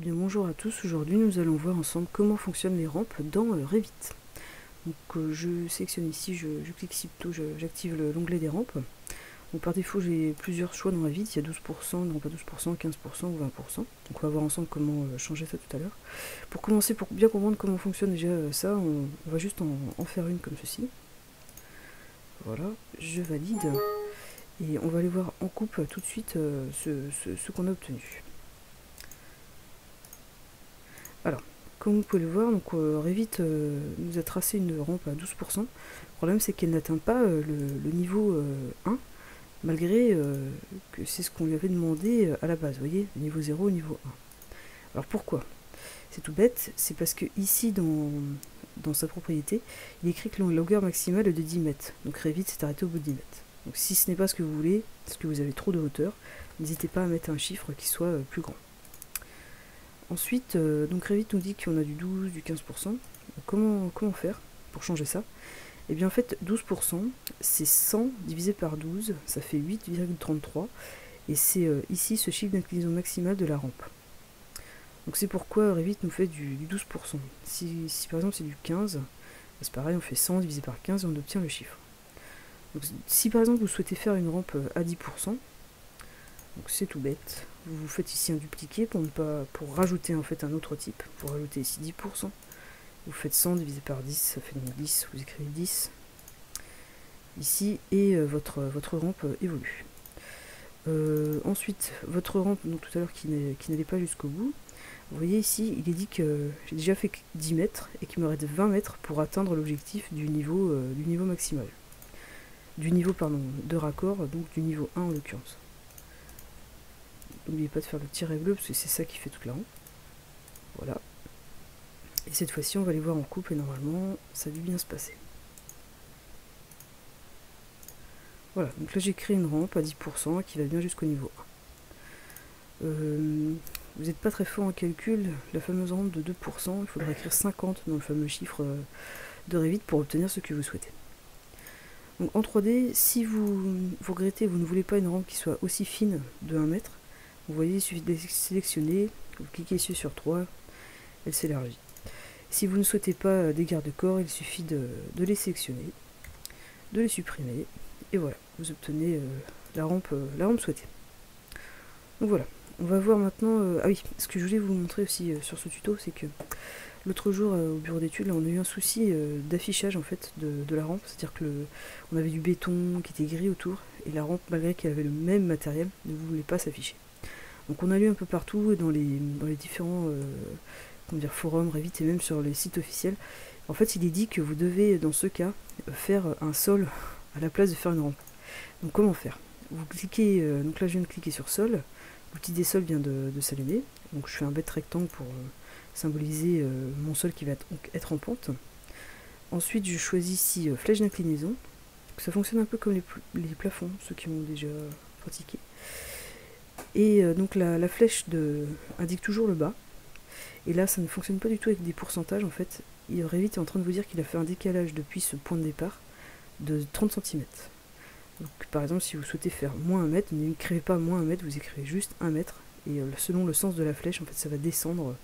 bien bonjour à tous, aujourd'hui nous allons voir ensemble comment fonctionnent les rampes dans Revit. Donc je sélectionne ici, je clique ici plutôt, j'active l'onglet des rampes. Donc par défaut j'ai plusieurs choix dans Revit, il y a 12%, non pas 12%, 15% ou 20%. Donc on va voir ensemble comment changer ça tout à l'heure. Pour commencer, pour bien comprendre comment fonctionne déjà ça, on va juste en faire une comme ceci. Voilà, je valide. Et on va aller voir en coupe tout de suite ce qu'on a obtenu. Alors, comme vous pouvez le voir, donc, Revit nous a tracé une rampe à 12%. Le problème c'est qu'elle n'atteint pas le niveau 1, malgré que c'est ce qu'on lui avait demandé à la base, vous voyez, niveau 0 niveau 1. Alors pourquoi? C'est tout bête, c'est parce que ici dans sa propriété, il écrit que la longueur maximale est de 10 mètres. Donc Revit s'est arrêté au bout de 10 mètres. Donc si ce n'est pas ce que vous voulez, parce que vous avez trop de hauteur, n'hésitez pas à mettre un chiffre qui soit plus grand. Ensuite, donc Revit nous dit qu'on a du 12, du 15%. Donc comment faire pour changer ça? Et bien en fait, 12%, c'est 100 divisé par 12, ça fait 8,33. Et c'est ici ce chiffre d'inclinaison maximale de la rampe. Donc c'est pourquoi Revit nous fait du 12%. Si par exemple c'est du 15, c'est pareil, on fait 100 divisé par 15 et on obtient le chiffre. Donc, si par exemple vous souhaitez faire une rampe à 10%, donc c'est tout bête. Vous faites ici un dupliqué pour rajouter en fait un autre type. Pour rajouter ici 10%. Vous faites 100 divisé par 10, ça fait donc 10. Vous écrivez 10 ici et votre rampe évolue. Ensuite, votre rampe, donc tout à l'heure qui n'allait pas jusqu'au bout, vous voyez ici, il est dit que j'ai déjà fait 10 mètres et qu'il me reste 20 mètres pour atteindre l'objectif du niveau maximal. Du niveau, pardon, de raccord, donc du niveau 1 en l'occurrence. N'oubliez pas de faire le tiret bleu parce que c'est ça qui fait toute la rampe. Voilà. Et cette fois-ci, on va les voir en coupe et normalement, ça a dû bien se passer. Voilà, donc là j'ai créé une rampe à 10% qui va bien jusqu'au niveau 1. Vous n'êtes pas très fort en calcul, la fameuse rampe de 2%, il faudra écrire 50 dans le fameux chiffre de Revit pour obtenir ce que vous souhaitez. Donc en 3D, si vous regrettez, vous ne voulez pas une rampe qui soit aussi fine de 1 mètre, vous voyez, il suffit de les sélectionner, vous cliquez ici sur 3, elle s'élargit. Si vous ne souhaitez pas des garde-corps, il suffit de les sélectionner, de les supprimer, et voilà, vous obtenez la rampe souhaitée. Donc voilà, on va voir maintenant... ah oui, ce que je voulais vous montrer aussi sur ce tuto, c'est que l'autre jour au bureau d'études, on a eu un souci d'affichage en fait de la rampe, c'est-à-dire que on avait du béton qui était gris autour, et la rampe, malgré qu'elle avait le même matériel, ne voulait pas s'afficher. Donc on a lu un peu partout, dans les différents forums, Revit, et même sur les sites officiels. En fait, il est dit que vous devez, dans ce cas, faire un sol à la place de faire une rampe. Donc comment faire? Vous cliquez, donc là je viens de cliquer sur sol, l'outil des sols vient de s'allumer, donc je fais un bête rectangle pour symboliser mon sol qui va être en pente. Ensuite je choisis ici flèche d'inclinaison, ça fonctionne un peu comme les plafonds, ceux qui ont déjà pratiqué. Et donc la flèche indique toujours le bas. Et là, ça ne fonctionne pas du tout avec des pourcentages. En fait, Revit est en train de vous dire qu'il a fait un décalage depuis ce point de départ de 30 cm. Donc, par exemple, si vous souhaitez faire moins 1 mètre, n'écrivez pas moins 1 mètre, vous écrivez juste 1 mètre. Et selon le sens de la flèche, en fait, ça va descendre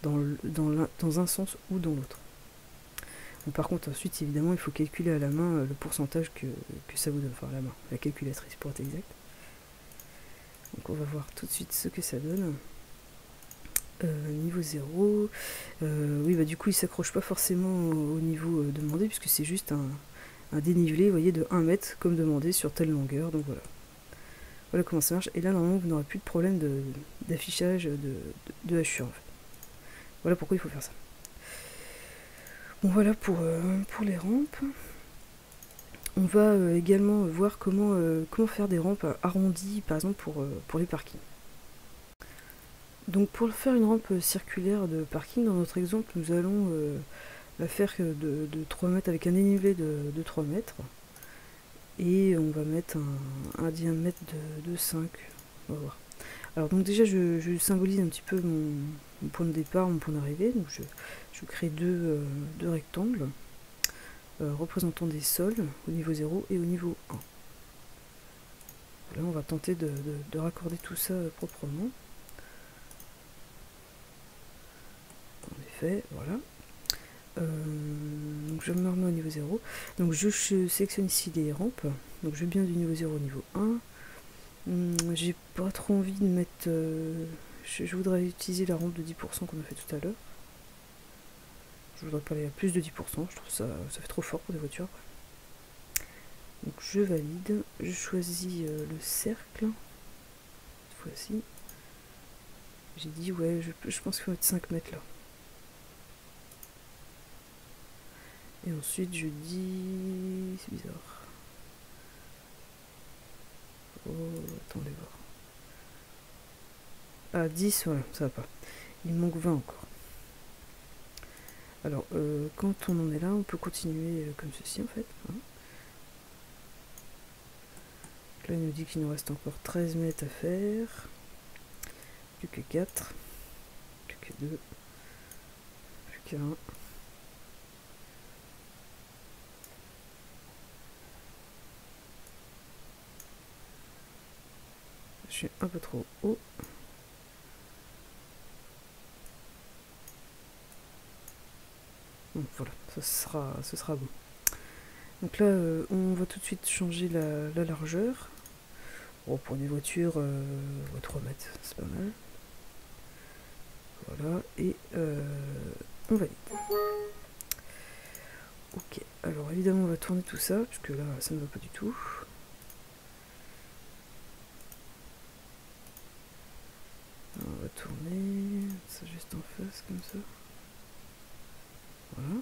dans un sens ou dans l'autre. Par contre, ensuite, évidemment, il faut calculer à la main le pourcentage que ça vous donne. Enfin, à la main, la calculatrice pour être exact. Donc on va voir tout de suite ce que ça donne. Niveau 0. Oui, bah du coup il s'accroche pas forcément au niveau demandé, puisque c'est juste un dénivelé, vous voyez, de 1 mètre comme demandé sur telle longueur. Donc voilà. Voilà comment ça marche. Et là, normalement, vous n'aurez plus de problème d'affichage de hachure. En fait. Voilà pourquoi il faut faire ça. Bon, voilà pour les rampes. On va également voir comment faire des rampes arrondies, par exemple pour les parkings. Donc pour faire une rampe circulaire de parking, dans notre exemple, nous allons la faire de 3 mètres avec un dénivelé de 3 mètres. Et on va mettre un diamètre de 5. On va voir. Alors donc déjà je symbolise un petit peu mon point de départ, mon point d'arrivée. Donc je crée deux rectangles représentant des sols au niveau 0 et au niveau 1. Là on va tenter de raccorder tout ça proprement. fait, voilà. Donc je me remets au niveau 0. Donc je sélectionne ici les rampes. Donc je vais bien du niveau 0 au niveau 1. J'ai pas trop envie de mettre... je voudrais utiliser la rampe de 10% qu'on a fait tout à l'heure. Je voudrais pas aller à plus de 10%, je trouve ça fait trop fort pour des voitures. Donc je valide, je choisis le cercle. Cette fois-ci. J'ai dit ouais, je pense qu'il faut mettre 5 mètres là. Et ensuite je dis... c'est bizarre. Oh, attendez voir. Ah, 10, voilà, ça va pas. Il manque 20 encore. Alors, quand on en est là, on peut continuer comme ceci en fait. Hein. Là, il nous dit qu'il nous reste encore 13 mètres à faire. Plus que 4. Plus que 2. Plus qu'un. Je suis un peu trop haut. Bon, voilà, ce sera bon. Donc là, on va tout de suite changer la largeur. Bon, pour des voitures, 3 mètres, c'est pas mal. Voilà, et on valide. Ok, alors évidemment on va tourner tout ça, puisque là ça ne va pas du tout. Alors, on va tourner ça juste en face, comme ça. Voilà.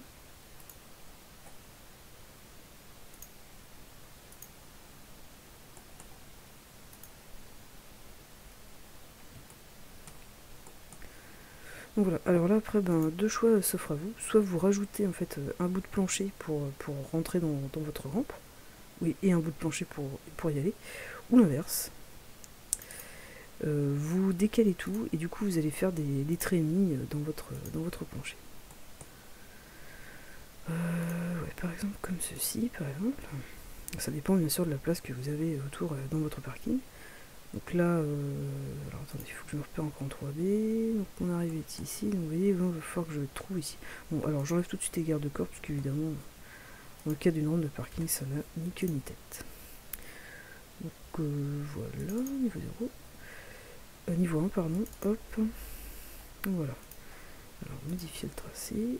Donc voilà, alors là après deux choix s'offrent à vous. Soit vous rajoutez en fait un bout de plancher pour rentrer dans votre rampe, oui, et un bout de plancher pour y aller, ou l'inverse. Vous décalez tout et du coup vous allez faire des trémies dans votre plancher. Ouais, par exemple comme ceci, par exemple. Ça dépend bien sûr de la place que vous avez autour dans votre parking. Donc là, alors attendez, il faut que je me repère encore en 3D. Donc on arrive ici, donc vous voyez, il va falloir que je trouve ici. Bon, alors j'enlève tout de suite les garde-corps, parce qu'évidemment, dans le cas d'une rampe de parking, ça n'a ni queue ni tête. Donc voilà, niveau 0. Niveau 1, pardon, hop. Donc voilà. Alors modifier le tracé.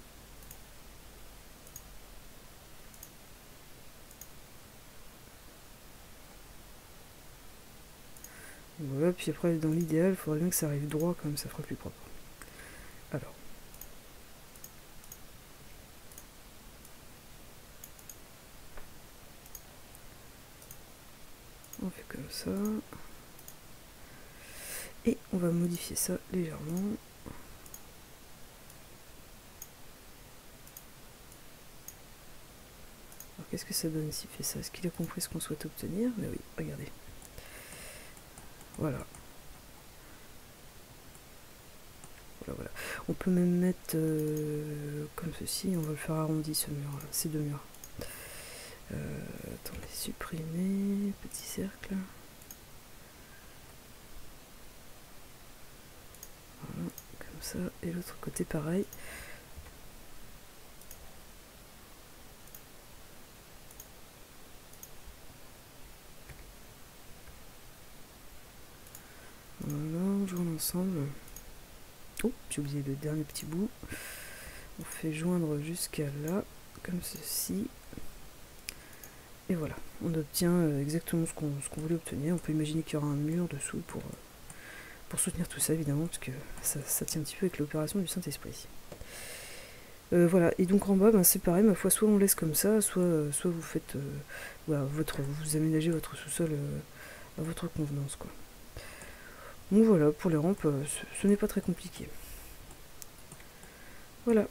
Voilà, puis après dans l'idéal, il faudrait bien que ça arrive droit, comme ça fera plus propre. Alors. On fait comme ça. Et on va modifier ça légèrement. Alors qu'est-ce que ça donne s'il fait ça? Est-ce qu'il a compris ce qu'on souhaite obtenir? Mais oui, regardez. Voilà. Voilà. On peut même mettre comme ceci, on va le faire arrondi ce mur, là, ces deux murs. Attendez, supprimer, petit cercle. Voilà, comme ça, et l'autre côté pareil. Voilà, on joint ensemble. Oh, j'ai oublié le dernier petit bout. On fait joindre jusqu'à là, comme ceci. Et voilà, on obtient exactement ce qu'on voulait obtenir. On peut imaginer qu'il y aura un mur dessous pour soutenir tout ça, évidemment, parce que ça tient un petit peu avec l'opération du Saint-Esprit. Voilà, et donc en bas, c'est pareil, ma foi, soit on laisse comme ça, soit vous faites, voilà, vous aménagez votre sous-sol à votre convenance, quoi. Donc voilà, pour les rampes, ce n'est pas très compliqué. Voilà.